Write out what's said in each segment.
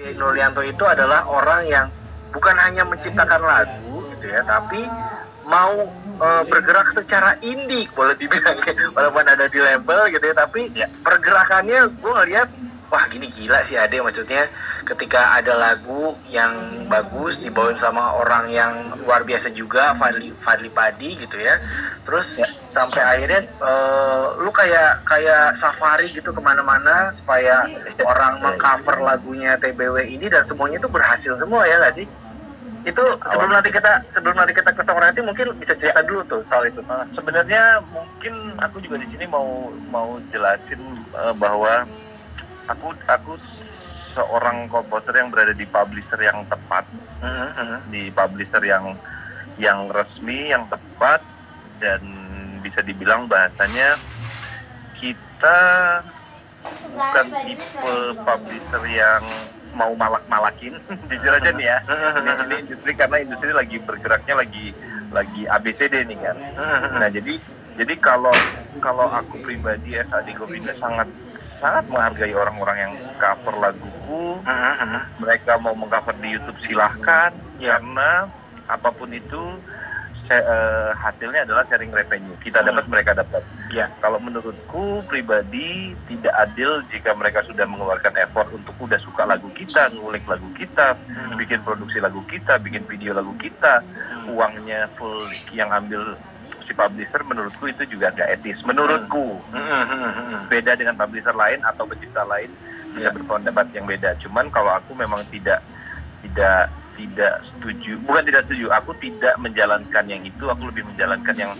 Ade Nurlianto itu adalah orang yang bukan hanya menciptakan lagu gitu ya, tapi mau bergerak secara indie boleh dibilang, walaupun ada di label gitu ya, tapi pergerakannya gue ngeliat wah gini gila sih Ade, maksudnya ketika ada lagu yang bagus dibawain sama orang yang luar biasa juga, Fadly Padi gitu ya, terus sampai akhirnya lu kayak safari gitu kemana-mana supaya orang mengcover lagunya TBW ini, dan semuanya itu berhasil semua ya nggak sih? Itu sebelum nanti kita ke songwriting mungkin bisa cerita dulu tuh soal itu. Sebenarnya mungkin aku juga di sini mau jelasin bahwa aku seorang komposer yang berada di publisher yang tepat, di publisher yang resmi, yang tepat, dan bisa dibilang bahasanya kita bukan tipe publisher yang mau malak-malakin. Jujur aja nih ya, ini industri, karena industri lagi bergeraknya lagi ABCD nih kan. Nah jadi kalau aku pribadi Ade Govinda sangat menghargai orang-orang yang cover laguku. Mereka mau mengcover di YouTube silahkan, karena apapun itu hasilnya adalah sharing revenue. Kita dapat, mereka dapat. Kalau menurutku pribadi tidak adil jika mereka sudah mengeluarkan effort untuk udah suka lagu kita, ngulik lagu kita, bikin produksi lagu kita, bikin video lagu kita, uangnya full yang ambil si publisher. Menurutku itu juga gak etis, menurutku. Beda dengan publisher lain atau pencipta lain, bisa berpendapat yang beda. Cuman kalau aku memang tidak setuju, bukan tidak setuju, aku tidak menjalankan yang itu. Aku lebih menjalankan yang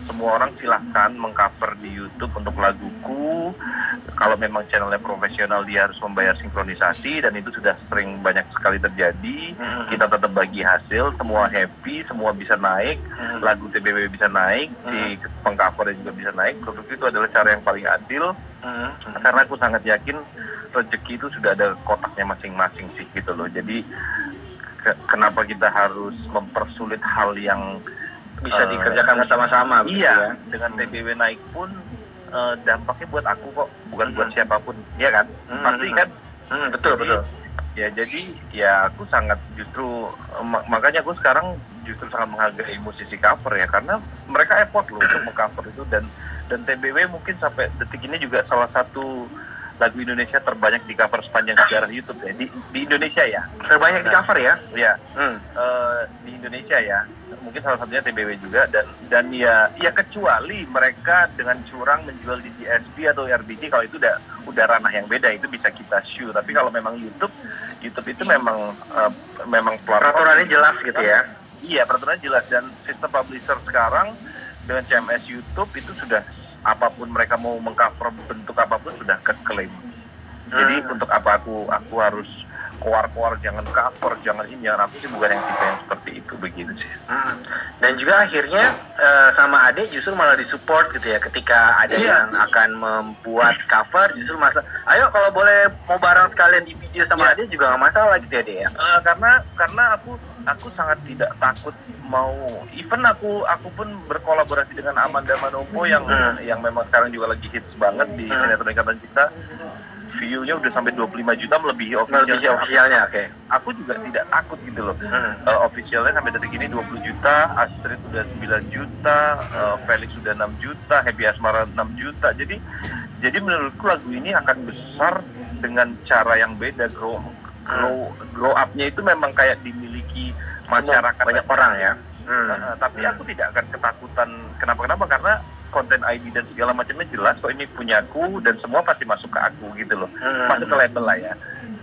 semua orang silahkan mengcover di YouTube untuk laguku. Kalau memang channelnya profesional, dia harus membayar sinkronisasi, dan itu sudah sering banyak sekali terjadi. Kita tetap bagi hasil, semua happy, semua bisa naik, lagu TBW bisa naik, si pengcovernya juga bisa naik. Menurutku itu adalah cara yang paling adil, karena aku sangat yakin rezeki itu sudah ada kotaknya masing-masing sih gitu loh. Jadi kenapa kita harus mempersulit hal yang bisa dikerjakan bersama-sama? Iya, dengan TBW naik pun dampaknya buat aku kok, bukan buat siapapun, ya kan? Pasti kan? Betul. Ya jadi ya aku sangat justru makanya aku sekarang justru sangat menghargai musisi cover ya, karena mereka effort loh untuk mengcover itu, dan TBW mungkin sampai detik ini juga salah satu lagu Indonesia terbanyak di cover sepanjang sejarah YouTube ya, di Indonesia ya. Terbanyak di cover ya? Ya, di Indonesia ya. Mungkin salah satunya TBW juga, dan ya kecuali mereka dengan curang menjual di DSP atau RBG, kalau itu udah ranah yang beda, itu bisa kita sue. Tapi kalau memang YouTube itu memang peraturannya jelas gitu ya. Iya, peraturannya jelas, dan sistem publisher sekarang dengan CMS YouTube itu sudah apapun mereka mau mengcover bentuk apapun sudah keklaim. Jadi untuk apa aku harus keluar jangan cover, jangan ini, jangan aku sih bukan yang tipe yang seperti itu, begitu sih. Dan juga akhirnya sama Ade justru malah disupport gitu ya, ketika ada yang akan membuat cover, justru ayo kalau boleh mau bareng sekalian di video sama Ade juga nggak masalah gitu ya Ade ya. Karena aku sangat tidak takut mau, even aku pun berkolaborasi dengan Amanda Manopo yang memang sekarang juga lagi hits banget di sinetron Ikatan Cinta. View-nya udah sampai 25 juta melebihi officialnya. Oke. Aku juga tidak takut gitu loh. Officialnya sampai detik ini 20 juta, Astrid udah 9 juta, Felix sudah 6 juta, Happy Asmara 6 juta. Jadi menurutku lagu ini akan besar dengan cara yang beda. Grow up-nya itu memang kayak dimiliki masyarakat banyak orang ya. Tapi aku tidak akan ketakutan kenapa, karena konten ID dan segala macamnya jelas kok, ini punyaku dan semua pasti masuk ke aku gitu loh, masuk ke label lah ya.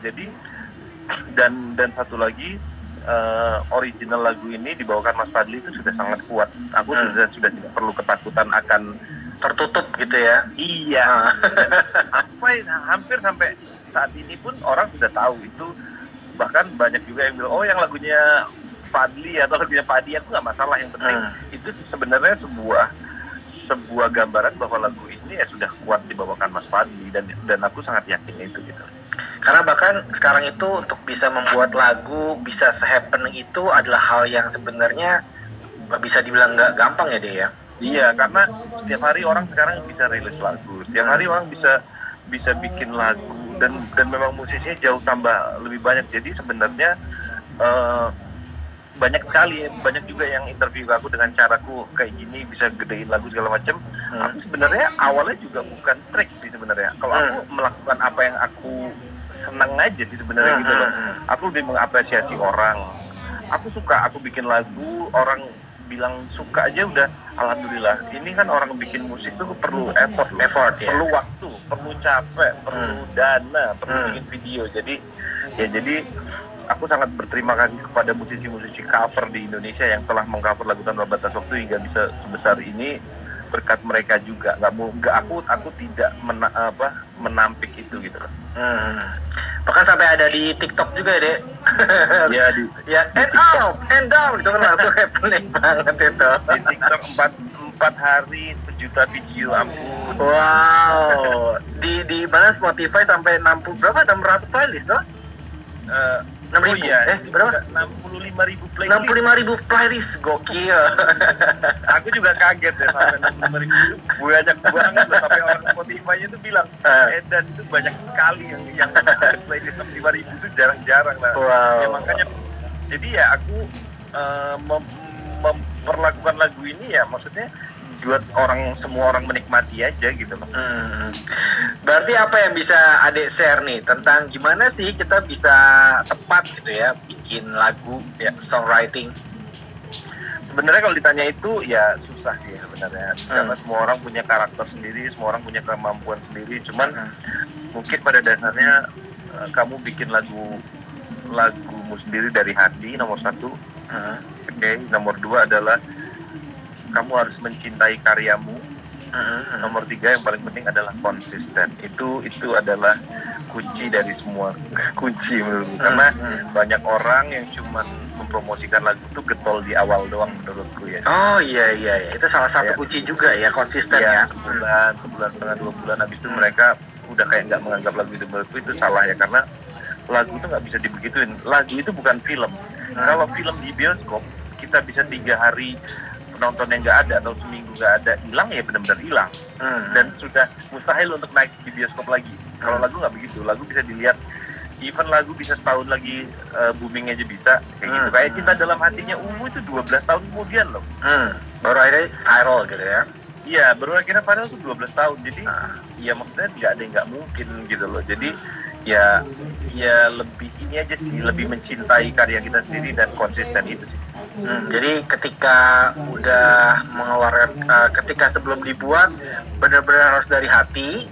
Jadi dan satu lagi, original lagu ini dibawakan Mas Fadly itu sudah sangat kuat. Aku sudah tidak perlu ketakutan akan tertutup gitu ya. Iya. Hampir sampai saat ini pun orang sudah tahu itu. Bahkan banyak juga yang bilang, oh yang lagunya Fadly atau lagunya Padi, aku nggak masalah, yang penting itu sebenarnya sebuah gambaran bahwa lagu ini ya sudah kuat dibawakan Mas Fadly, dan aku sangat yakin itu gitu. Karena bahkan sekarang itu untuk bisa membuat lagu bisa se-happening itu adalah hal yang sebenarnya bisa dibilang nggak gampang ya deh ya. Iya, karena setiap hari orang sekarang bisa rilis lagu, setiap hari orang bisa bikin lagu dan memang musisinya jauh tambah lebih banyak. Jadi sebenarnya banyak juga yang interview aku dengan caraku kayak gini bisa gedein lagu segala macam. Aku sebenarnya awalnya juga bukan trik sih sebenarnya. Kalau aku melakukan apa yang aku senang aja sih sebenarnya gitu loh. Aku lebih mengapresiasi orang. Aku suka, aku bikin lagu, orang bilang suka aja udah alhamdulillah. Ini kan orang bikin musik tuh perlu effort ya. Perlu waktu, perlu capek, perlu dana, perlu bikin video. Jadi aku sangat berterima kasih kepada musisi-musisi cover di Indonesia yang telah mengcover lagu Tanpa Batas Waktu hingga bisa sebesar ini. Berkat mereka juga. Aku tidak menampik itu gitu. Bahkan sampai ada di TikTok juga ya, Dek. Ya and down itu kan langsung happening banget itu. Di TikTok 4 hari 1 juta video, ampun. Wow. Di mana Spotify sampai 60 berapa? 600 playlist, no? 6.000? Berapa? 65.000 playlist. 65.000 playlist, gokil. Aku juga kaget ya sampai 65.000 itu banyak banget loh, sampai orang Spotify itu bilang dan itu banyak sekali yang playlist 65.000 itu jarang-jarang lah. Wow. Ya makanya jadi ya aku memperlakukan lagu ini ya maksudnya buat semua orang menikmati aja gitu loh. Berarti apa yang bisa Adek share nih tentang gimana sih kita bisa tepat gitu ya bikin lagu ya, songwriting? Sebenarnya kalau ditanya itu ya susah sih sebenarnya, karena semua orang punya karakter sendiri, semua orang punya kemampuan sendiri. Cuman mungkin pada dasarnya kamu bikin lagumu sendiri dari hati, nomor 1. Nomor 2 adalah kamu harus mencintai karyamu. Nomor 3 yang paling penting adalah konsisten. Itu adalah kunci dari semua kunci menurutku. Karena banyak orang yang cuma mempromosikan lagu itu getol di awal doang menurutku ya. Oh iya. Itu salah satu kunci juga ya, konsisten ya. Sebulan setengah 2 bulan habis itu mereka udah kayak nggak menganggap lagu itu. Menurutku itu salah ya, karena lagu itu nggak bisa dibegituin. Lagu itu bukan film. Kalau film di bioskop kita bisa 3 hari penonton yang nggak ada atau seminggu nggak ada, hilang ya benar-benar hilang. Dan sudah mustahil untuk naik di bioskop lagi. Kalau lagu nggak begitu, lagu bisa dilihat, even lagu bisa setahun lagi booming aja bisa kayak gitu. Kayak Cinta Dalam Hatinya Ungu itu 12 tahun kemudian loh. Baru akhirnya viral gitu ya. Iya, baru akhirnya viral itu 12 tahun. Jadi ya maksudnya nggak ada yang nggak mungkin gitu loh. Jadi ya lebih ini aja sih, lebih mencintai karya kita sendiri dan konsisten itu sih. Jadi ketika udah mengeluarkan, ketika sebelum dibuat benar-benar harus dari hati.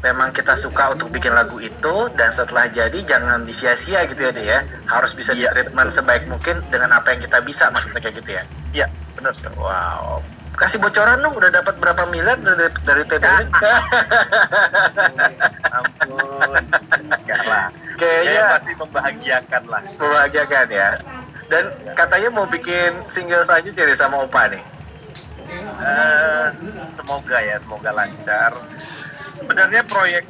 Memang kita suka untuk bikin lagu itu, dan setelah jadi jangan disia-sia gitu ya, ya. Harus bisa di treatment sebaik mungkin dengan apa yang kita bisa, maksudnya kayak gitu ya. Iya, benar. Wow. Kasih bocoran dong, udah dapat berapa miliar dari TBW? Ampun, enggak lah. Kayaknya masih membahagiakan lah. Membahagiakan ya. Dan katanya mau bikin single selanjutnya nih sama Opa nih. Semoga lancar. Sebenarnya proyek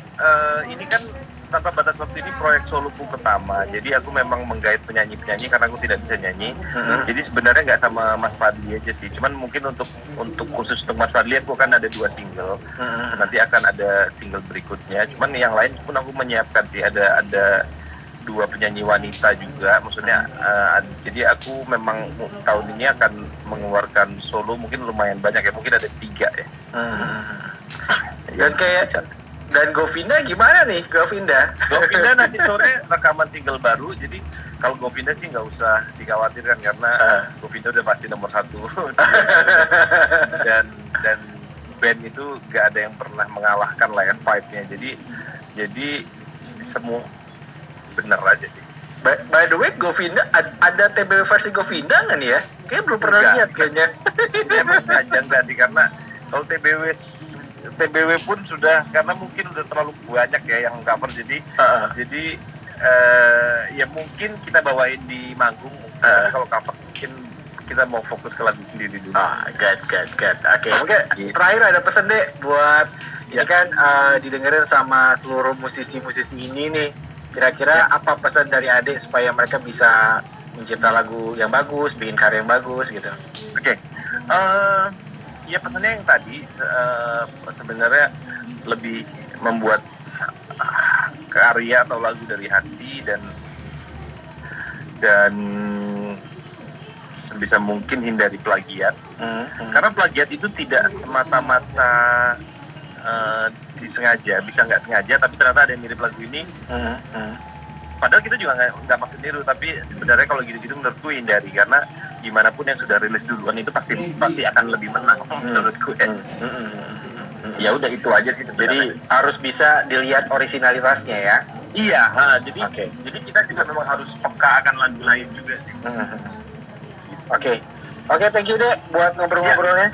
ini kan Tanpa Batas Waktu ini proyek soloku pertama. Jadi aku memang menggait penyanyi-penyanyi karena aku tidak bisa nyanyi. Jadi sebenarnya nggak sama Mas Fadli aja sih. Cuman mungkin untuk khusus untuk Mas Fadli aku kan ada 2 single. Nanti akan ada single berikutnya. Cuman yang lain pun aku menyiapkan sih, ada 2 penyanyi wanita juga. Maksudnya jadi aku memang tahun ini akan mengeluarkan solo mungkin lumayan banyak ya. Mungkin ada 3 ya. Dan Govinda gimana nih, Govinda nanti sore rekaman single baru. Jadi kalau Govinda sih nggak usah dikhawatirkan karena Govinda udah pasti nomor 1. dan band itu nggak ada yang pernah mengalahkan lah ya vibe-nya. Jadi semua bener aja sih. By the way, Govinda ada TBW versi Govinda nggak nih ya? Kayaknya belum pernah lihat kayaknya. Emang nggak sih, karena kalau TBW pun sudah, karena mungkin udah terlalu banyak ya yang cover, jadi ya mungkin kita bawain di manggung. Kalau cover mungkin kita mau fokus ke lagu sendiri dulu. Good. Oke, mungkin terakhir ada pesan deh buat ini kan didengerin sama seluruh musisi-musisi ini nih. Kira-kira apa pesan dari Adek supaya mereka bisa mencipta lagu yang bagus, bikin karya yang bagus gitu? Oke. Ya pesannya yang tadi sebenarnya lebih membuat karya atau lagu dari hati dan sebisa mungkin hindari plagiat. Karena plagiat itu tidak semata-mata disengaja, bisa nggak sengaja, tapi ternyata ada yang mirip lagu ini. Padahal kita juga nggak maksud niru, tapi sebenarnya kalau gitu-gitu menurutku hindari, karena gimana pun yang sudah rilis duluan itu pasti akan lebih menang menurutku. Ya udah itu aja sih. Jadi harus bisa dilihat originalitasnya ya. Iya, jadi kita juga memang harus peka akan lagu lain juga sih. Oke, thank you deh buat ngobrol-ngobrolnya.